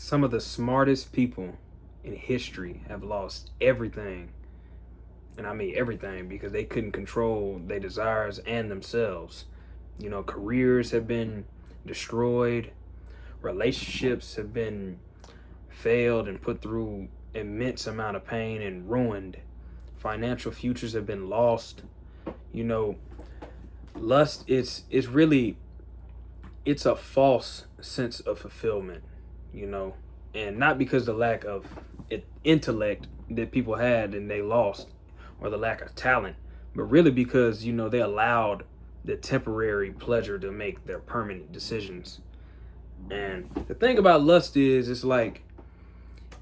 Some of the smartest people in history have lost everything. And I mean everything because they couldn't control their desires and themselves. Careers have been destroyed, relationships have been failed and put through immense amount of pain and ruined. Financial futures have been lost. You know, lust it's really it's a false sense of fulfillment, you know, and not because the lack of intellect that people had and they lost, or the lack of talent, but really because they allowed the temporary pleasure to make their permanent decisions. And the thing about lust is, it's like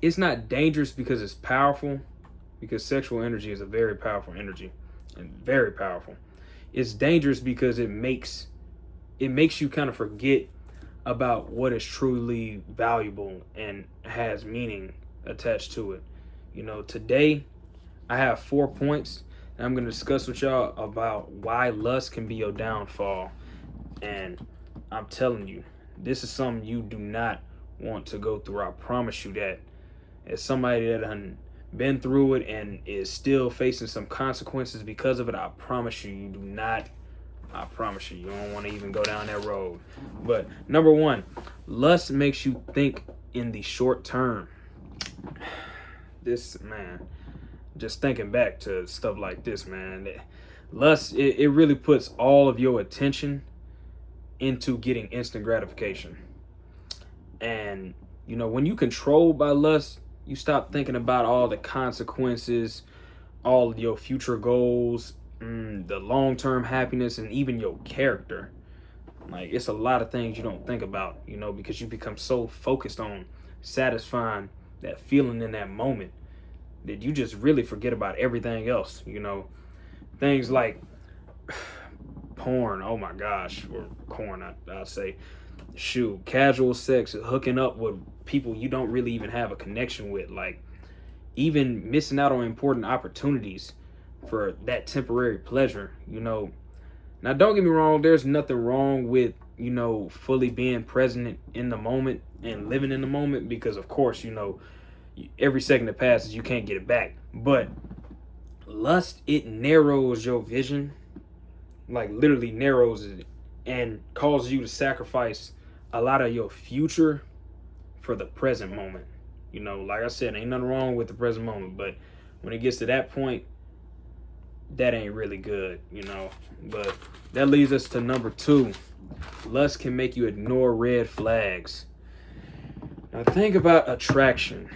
it's not dangerous because it's powerful, because sexual energy is a very powerful energy and very powerful. It's dangerous because it makes you kind of forget about what is truly valuable and has meaning attached to it. Today I have 4 points and I'm going to discuss with y'all about why lust can be your downfall. And I'm telling you, this is something you do not want to go through. I promise you that. As somebody that been through it and is still facing some consequences because of it, I promise you, you do not. I promise you, you don't want to even go down that road. But number one, lust makes you think in the short term. This, man, just thinking back to stuff like this, man, lust, it really puts all of your attention into getting instant gratification. And, when you controlled by lust, you stop thinking about all the consequences, all of your future goals, the long-term happiness, and even your character. Like, it's a lot of things you don't think about, because you become so focused on satisfying that feeling in that moment that you just really forget about everything else. Things like porn, oh my gosh, or corn, I'll say. Shoot, casual sex, hooking up with people you don't really even have a connection with, like even missing out on important opportunities for that temporary pleasure. Now don't get me wrong, there's nothing wrong with fully being present in the moment and living in the moment, because of course every second that passes you can't get it back. But lust, it narrows your vision, like literally narrows it, and causes you to sacrifice a lot of your future for the present moment. Like I said, ain't nothing wrong with the present moment, but when it gets to that point, that ain't really good. But that leads us to number two. Lust can make you ignore red flags. Now think about attraction.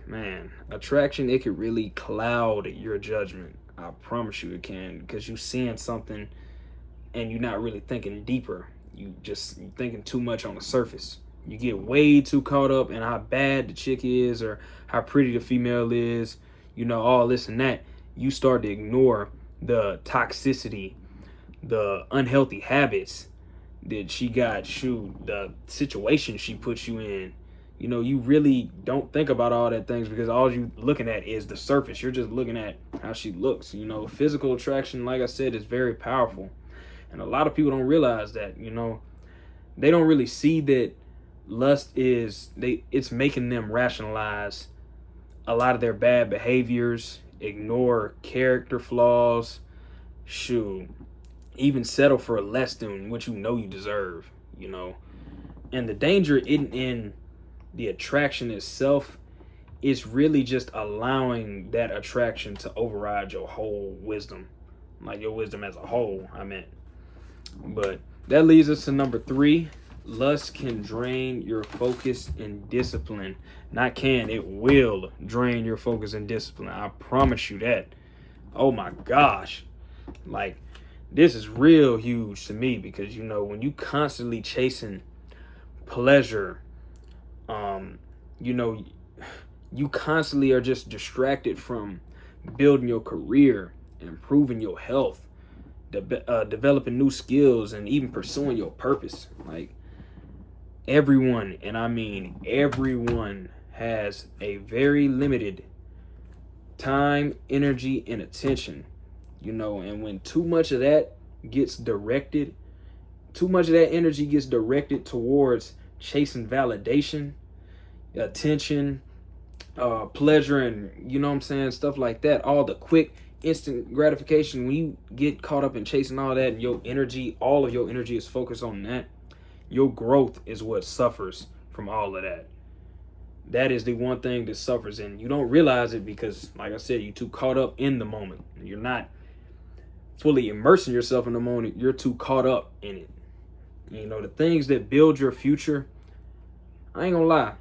Man, attraction, it could really cloud your judgment. I promise you it can, because you seeing something and you're not really thinking deeper. You just thinking too much on the surface. You get way too caught up in how bad the chick is or how pretty the female is, all this and that. You start to ignore the toxicity, the unhealthy habits that she got, the situation she puts you in. You really don't think about all that things, because all you looking at is the surface. You're just looking at how she looks. Physical attraction, like I said, is very powerful. And a lot of people don't realize that. They don't really see that lust it's making them rationalize a lot of their bad behaviors, ignore character flaws, even settle for less than what you deserve. And the danger isn't in the attraction itself. It's really just allowing that attraction to override your whole wisdom, like your wisdom as a whole, I meant. But that leads us to number three. Lust can drain your focus and discipline. Not can, it will drain your focus and discipline. I promise you that. Oh my gosh. Like, this is real huge to me, because when you constantly chasing pleasure, you constantly are just distracted from building your career, improving your health, developing new skills, and even pursuing your purpose. Like, everyone, and I mean everyone, has a very limited time, energy, and attention. And when too much of that energy gets directed towards chasing validation, attention, pleasure, and you know what I'm saying, stuff like that. All the quick, instant gratification. When you get caught up in chasing all that, and your energy, all of your energy is focused on that, your growth is what suffers from all of that. That is the one thing that suffers, and you don't realize it because, like I said, you're too caught up in the moment. You're not fully immersing yourself in the moment. You're too caught up in it. You know, the things that build your future, I ain't gonna lie,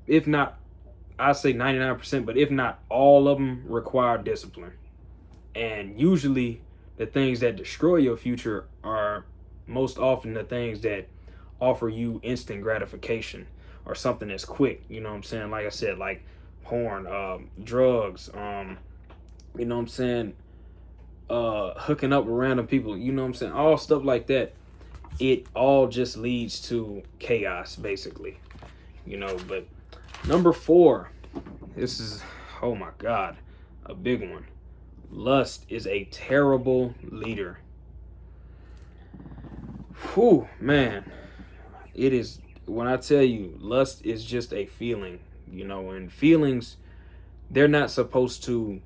if not, I say 99%, but if not, all of them require discipline. And usually the things that destroy your future are most often the things that offer you instant gratification or something that's quick. You know what I'm saying? Like I said, like porn, drugs, you know what I'm saying? Hooking up with random people, you know what I'm saying? All stuff like that. It all just leads to chaos, basically. You know, but number 4, this is, oh my God, a big one. Lust is a terrible leader. Whew, man. It is, when I tell you, lust is just a feeling, you know, and feelings, they're not supposed to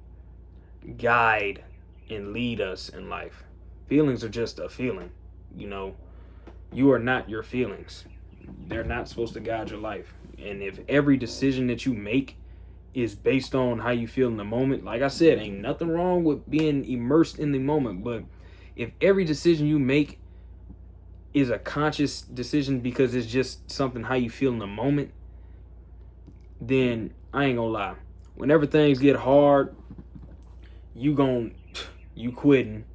guide and lead us in life. Feelings are just a feeling, you know. You are not your feelings. They're not supposed to guide your life. And if every decision that you make is based on how you feel in the moment, like I said, ain't nothing wrong with being immersed in the moment. But if every decision you make is a conscious decision because it's just something how you feel in the moment, then I ain't gonna lie. Whenever things get hard, you quitting,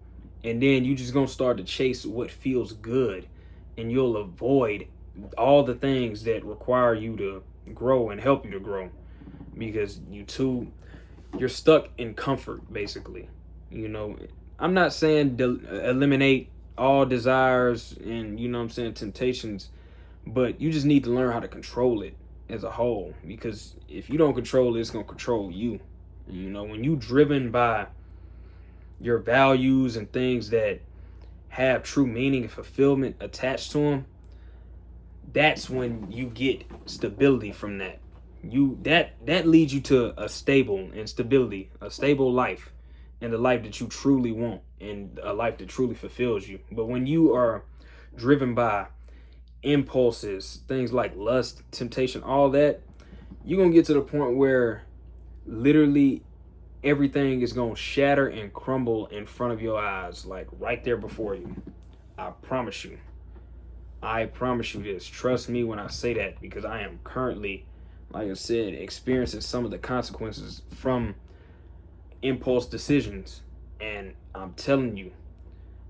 and then you just gonna start to chase what feels good, and you'll avoid all the things that require you to grow and help you to grow because you're stuck in comfort, basically. You know, I'm not saying eliminate all desires and, you know what I'm saying, temptations, but you just need to learn how to control it as a whole, because if you don't control it, it's going to control you. You know, when you driven by your values and things that have true meaning and fulfillment attached to them, that's when you get stability from that. That leads you to a stable and stability, a stable life, and a life that you truly want, and a life that truly fulfills you. But when you are driven by impulses, things like lust, temptation, all that, you're gonna get to the point where literally everything is gonna shatter and crumble in front of your eyes, like right there before you. I promise you. I promise you this. Trust me when I say that, because I am currently, like I said, experiencing some of the consequences from impulse decisions. And I'm telling you,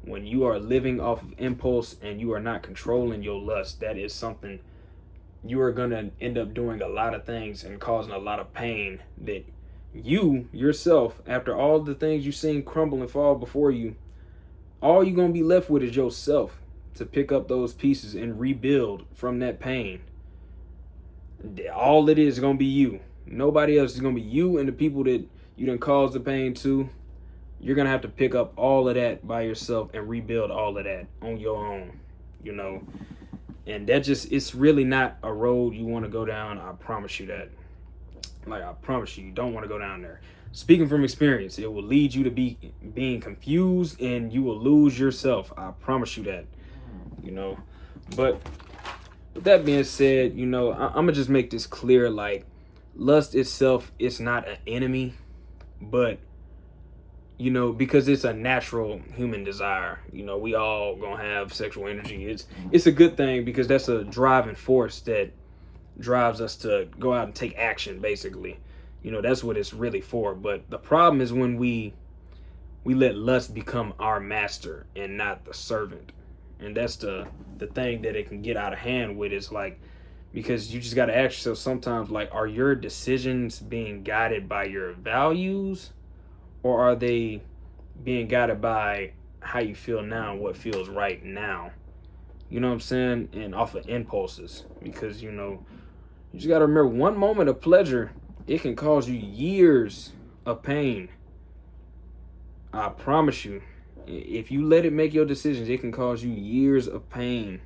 when you are living off of impulse and you are not controlling your lust, that is something you are going to end up doing a lot of things and causing a lot of pain that you yourself, after all the things you've seen crumble and fall before you, all you're going to be left with is yourself to pick up those pieces and rebuild from that pain. All it is going to be you. Nobody else. Is going to be you and the people that you done caused the pain to. You're going to have to pick up all of that by yourself and rebuild all of that on your own, you know. And that just, it's really not a road you want to go down. I promise you that. Like, I promise you, you don't want to go down there. Speaking from experience, it will lead you to being confused, and you will lose yourself. I promise you that, you know. But with that being said, you know, I'm going to just make this clear. Like, lust itself is not an enemy, but, you know, because it's a natural human desire. You know, we all gonna have sexual energy. It's a good thing, because that's a driving force that drives us to go out and take action, basically. You know, that's what it's really for. But the problem is when we let lust become our master and not the servant. And that's the thing that it can get out of hand with, is like, because you just got to ask yourself sometimes, like, are your decisions being guided by your values, or are they being guided by how you feel now and what feels right now? You know what I'm saying? And off of impulses. Because, you know, you just got to remember, one moment of pleasure, it can cause you years of pain. I promise you. If you let it make your decisions, it can cause you years of pain.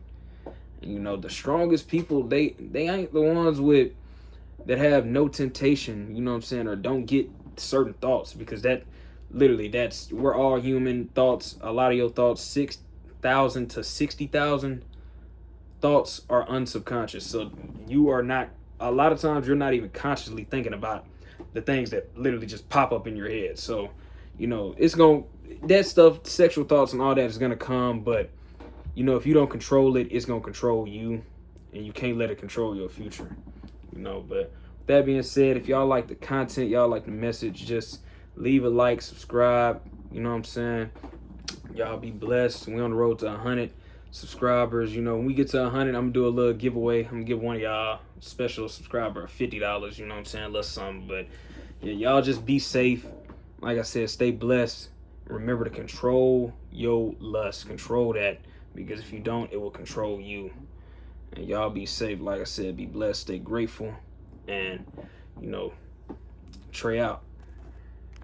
You know, the strongest people, they ain't the ones with that have no temptation, you know what I'm saying, or don't get certain thoughts, because that's we're all human. Thoughts, a lot of your thoughts, 6,000 to 60,000 thoughts are unsubconscious. So you are not, a lot of times you're not even consciously thinking about the things that literally just pop up in your head. So, it's going to, that stuff, sexual thoughts and all that is going to come, but if you don't control it, it's going to control you, and you can't let it control your future. But with that being said, if y'all like the content, y'all like the message, just leave a like, subscribe, you know what I'm saying? Y'all be blessed. We on the road to 100 subscribers. When we get to 100, I'm gonna do a little giveaway. I'm gonna give one of y'all special subscriber $50, you know what I'm saying? A little something. But yeah, y'all just be safe. Like I said, stay blessed. Remember to control your lust. Control that, because if you don't, it will control you. And y'all be safe. Like I said, be blessed, stay grateful, and Trey out.